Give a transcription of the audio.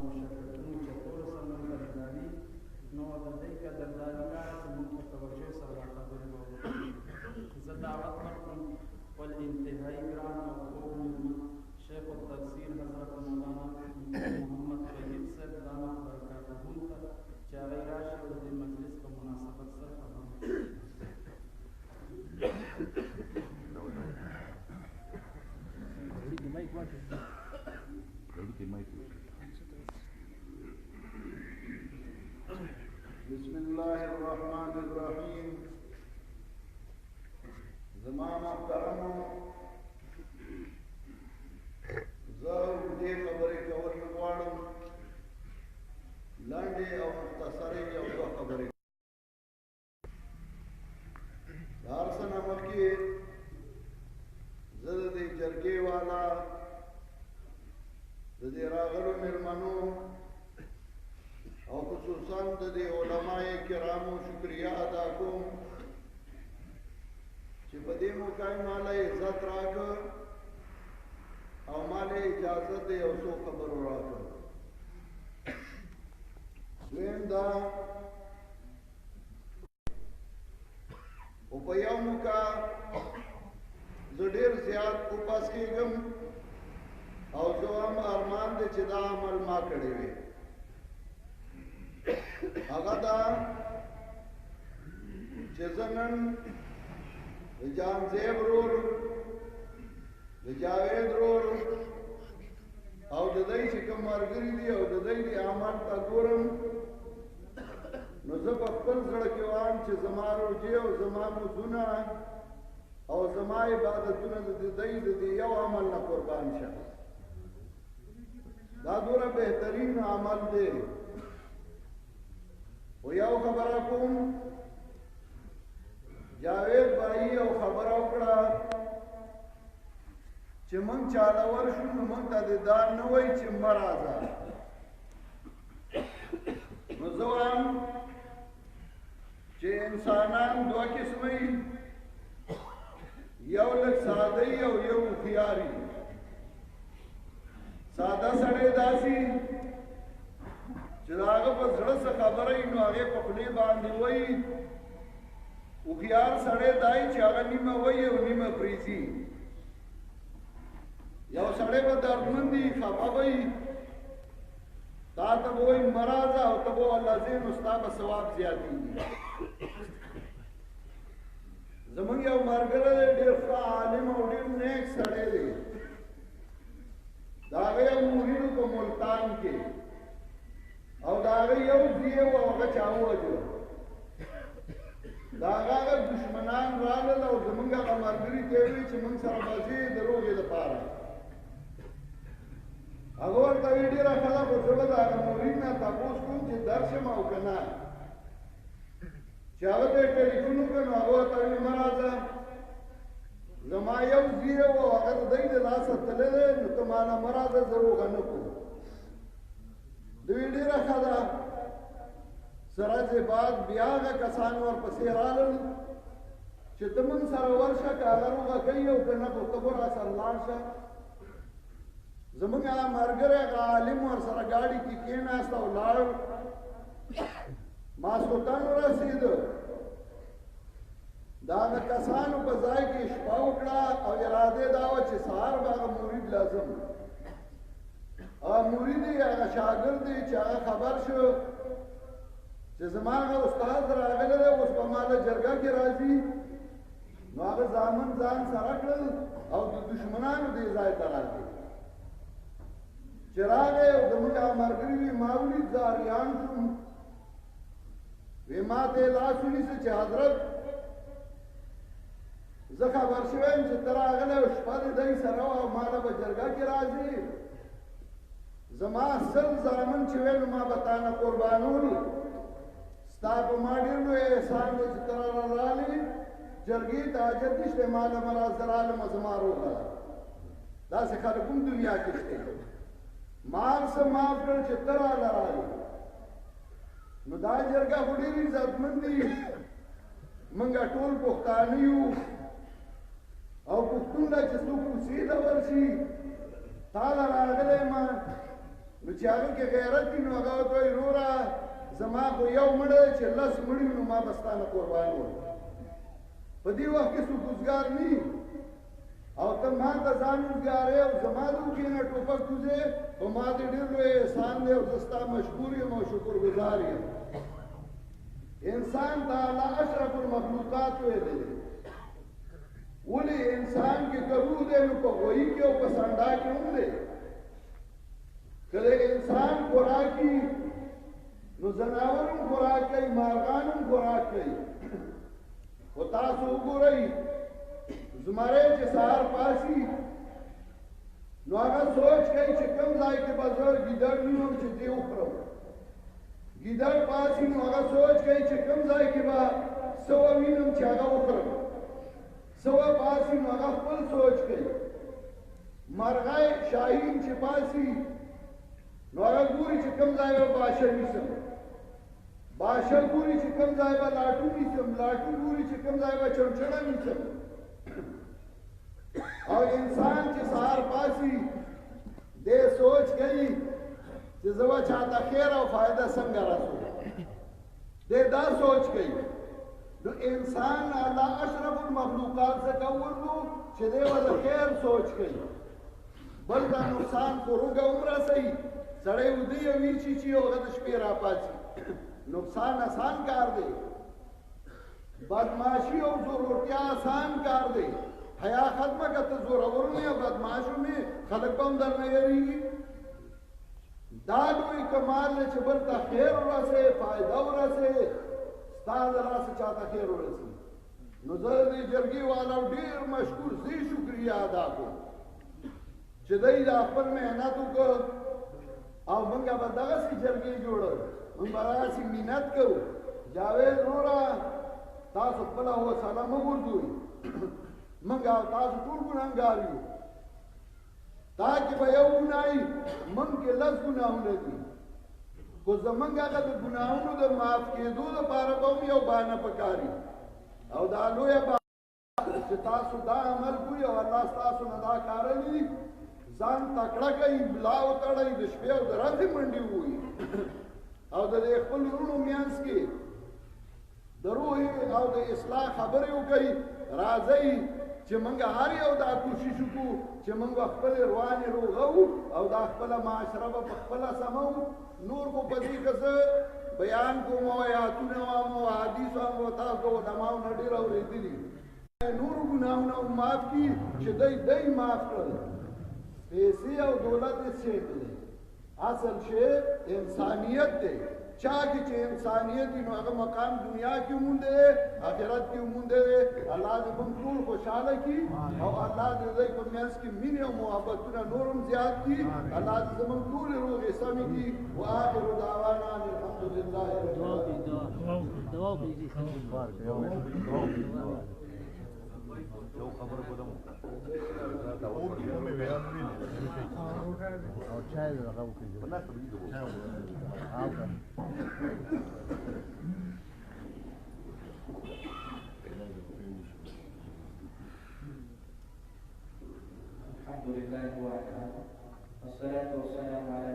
مشکلتونو چې ټولو سره موږ قدرداني نو د دې قدرداني لپاره چې موږ په توجه سره دا خبرې وکړو. زه دعوت ورکړم خپل انتهایي ګران او خوږ مېلمه شیخ التفسیر حضرت مولانا محمد طیب صاحب دامت برکاتهم ته چې هغوی راشي او د دې مجلس په مناسبت سره خبرې بسم الله الرحمن الرحیم. زما محترمو، زه دې خبرې کول نه غواړم، لنډې او مختصرې یو دوه خبرې. د هر څه نه مخکې زه د دې جرګې والا د دې راغلو مېلمنو او خصوصا د دې علماء کرامو شکریه ادا کوم چې په دې موقع ماله عزت راکړ او ماله اجازه دې یو څو خبرو راکړ. دویم دا او په یو موقع زه ډېر زیات اوپاس کېږم او زه هم ارمان دی چې دا عمل ما کړی وي. هغه دا چې زه نن د جان زیب رور، د جاوید رور او د دوی چې کوم ملګري دي او د دوی د عمل ته ګورم، نو زه په خپل زړه کې وایم چې زما روژې او زما مزونه او زما عبادتونه د دوی د دې یو عمل نه قربان شه. دا دومره بهترین عمل دی. و یو خبره کوم، جاوید بھائی یو خبره وکړه چې موږ چاله ورشو نو موږ ته دیدار نه وایي چې مه راځه. نو زه وایم چې انسانان دوه قسمه وي، یو لږ ساده وي او یو هوښیار وي. ساده سړی داسې چې د هغه په زړه څه خبره وي نو هغې په خولې باندې وایي. هوښیار سړی دا وي چې هغه نیمه وایي او نیمه پرېږدي. یو سړی به دردمند وي، خفه به وي، تا ته به وایي مه راځه او ته به والله ځې نو ستا به ثواب زیاتېږي. زموږ یو ملګری دی، ډېر ښه عالم او ډېر نیک سړی دی. د هغه یو مرید په ملتان کې او د هغه یو زوی و او هغه چا ووژه. د هغه دشمنان راغلل او زموږ هغه ملګري ته یې وویل چې موږ سره به ځې د روغې لپاره. هغه ورته ویل ډېره ښه ده، خو زه به د هغه مرید نه تپوس کوم چې درشم او که نه. چې هغه ته یې ټلیفون وکړ نو هغه ورته ویل مه راځه، زما یو زوی و او هغه د دوی د لاسه تللی دی، نو ته مانه مه راځه، زه روغه نه کوم. دوی ډېره ښه ده. څه ورځې بعد بیا هغه کسان ورپسې راغلل چې ته موږ سره ورشه، که هغه روغه کوي او که نه خو ته به راسره لاړ شه. زموږ هغه ملګری هغه عالم ورسره ګاډي کې کېناست او لاړ. ماسخوتن ورسېده، د هغه کسانو په ځای کې شپه وکړه او اراده دا وه چې سهار به هغه مرید لازم. هغه مرید یې هغه شاګرد دی چې هغه خبر شو چې زما هغه استاد راغلی دی، اوس په ما له جرګه کې راځي. نو هغه زامن ځان سره کړل او د دشمنانو دې ځای ته راغی. چې راغی او زموږ هغه ملګري وي، ما ولید، زه حیران شوم. وی ما ته یې لاس ونیسه چې حضرت زه خبر شوی یم چې ته راغلی او شپه د دوی سره وه او ما له به جرګه کې راځي. زما 100 زامن چې وی نو ما به تا نه قربانول. ستا په ما ډېر لوی احسان دی چې ته رانه رالې. جرګې ته حاجت نشته، ما له مه راځه رالمه، زما روغه ده. داسې خلک هم دنیا کې شته. ما هر څه معاف کړ چې ته راله رالې. نو دا جرګه خو ډېر عزتمند دي. موږ ټول پښتانه یو او پښتون ته چې څوک کوڅې ته ورشي، تا له راغلی یم نو چې هغه کې غیرت وي نو هغه ورته وایي وروره زما خو یو مړی چې 10 مړي نو ما به ستا نه قربان وم په دې وخت کې څوک وزګار نه وي او ته ما ته ځان وزګارې او زما د اوږې نه ټوپک کوزې په ما دې ډېر لوی احسان دی او زه ستا مشکور یم او شکرګزار یم انسان ته الله اشرف المخلوقات ویلی دی ولې انسان کې که روح دی نو په غویي کې او په سنډا کې هم دی که د انسان خوراکي نو ځناور هم خوراک کوي مارغان هم خوراک کوي خو تاسو وګورئ زمری چې سهار پاسي نو هغه سوچ کوي چې کوم ځای کې به زه ګیدړ وینم چې دې وخورم ګیدړ پاسي نو هغه سوچ کوي چې کوم ځای کې به څه ووینم چې هغه وخورم څه پاسي نو هغه خپل سوچ کوي مرغۍ شاهین چې پاسي نو هغه ګوري چې کوم ځای به باشه نیسم باشه ګوري چې کوم ځای به لاټو نیسم لاټو ګوري چې کوم ځای به چمچڼه نیسم او انسان چې سهار پاسي دې سوچ کوي چې زه به چاته خیر او فایده څنګه رسوم دې دا سوچ کوي نو انسان الله اشرف المخلوقات څخه ورغو چې دې به خیر سوچ کوي بل دا نقصان کو روګه عمره صحیح سړی ودی او وی چې هغه د شپې را پاتې نقصان آسان کار دی بدمعاشی او ضرورتیا آسان کار دی حیا ختمه کته زورور نه بدمعاشو می خلق په اندر نه یریږي دا دوی کمال نه چې بل ته خیر ورسه فائدہ ورسه ستاسو راسه چاته خیر ورسه نو زه دې جرګي والو ډیر مشکور زی شکریا ادا کوم چې دای دا خپل مهنت وکړ او موږ به دغه سي جرګي جوړو موږ به راسي مینت کوو جاوید رورا تاسو خپل هو سلام وګورئ موږ تاسو ټول ګناهګار یو تاکي به یو ګناهي موږ کې لږ ګناهونه دي خو زمونږ هغه د ګناهونو د معاف کېدو لپاره به هم یو بانه پکاري او دا لویه چې تاسو دا عمل کوئ او الله ستاسو نه دا کاروي ځان تکړه کوي ملا وتړئ د شپې او د ورځې منډې ووایي او د خپل وروڼو منځ کې د روح او د اصلاح خبرې وکړئ راځئ چې موږ هر یو دا کوشش وکړو چې موږ خپل روانې روغو او دا خپل معاشره به په خپله سمو نور کو په دې کې زه بیان کوم او آیاتونه وام او حدیث وام او تاسو علماو نه ډېر اورېدلي نور ګناهونه معاف کړي چې دی معاف کړل پیسې او دولت هېڅ شی نه دی اصل شی انسانیت دی چا کې چې انسانیت نو هغه مقام دنیا کې مونږ دی آخرت کې مونږ دی الله دې موږ ټول خوشاله کړي او الله دې دې په منځ کې مینه او محبتونه نورم زیات کړي الله دې موږ ټول روغې سمې کړي واخر دعوانا الحمد لله دعا کوي یو خبر کوم او مې بیان او چای راغو کوي په ناس باندې الحمد لله وحده والصلاة والسلام على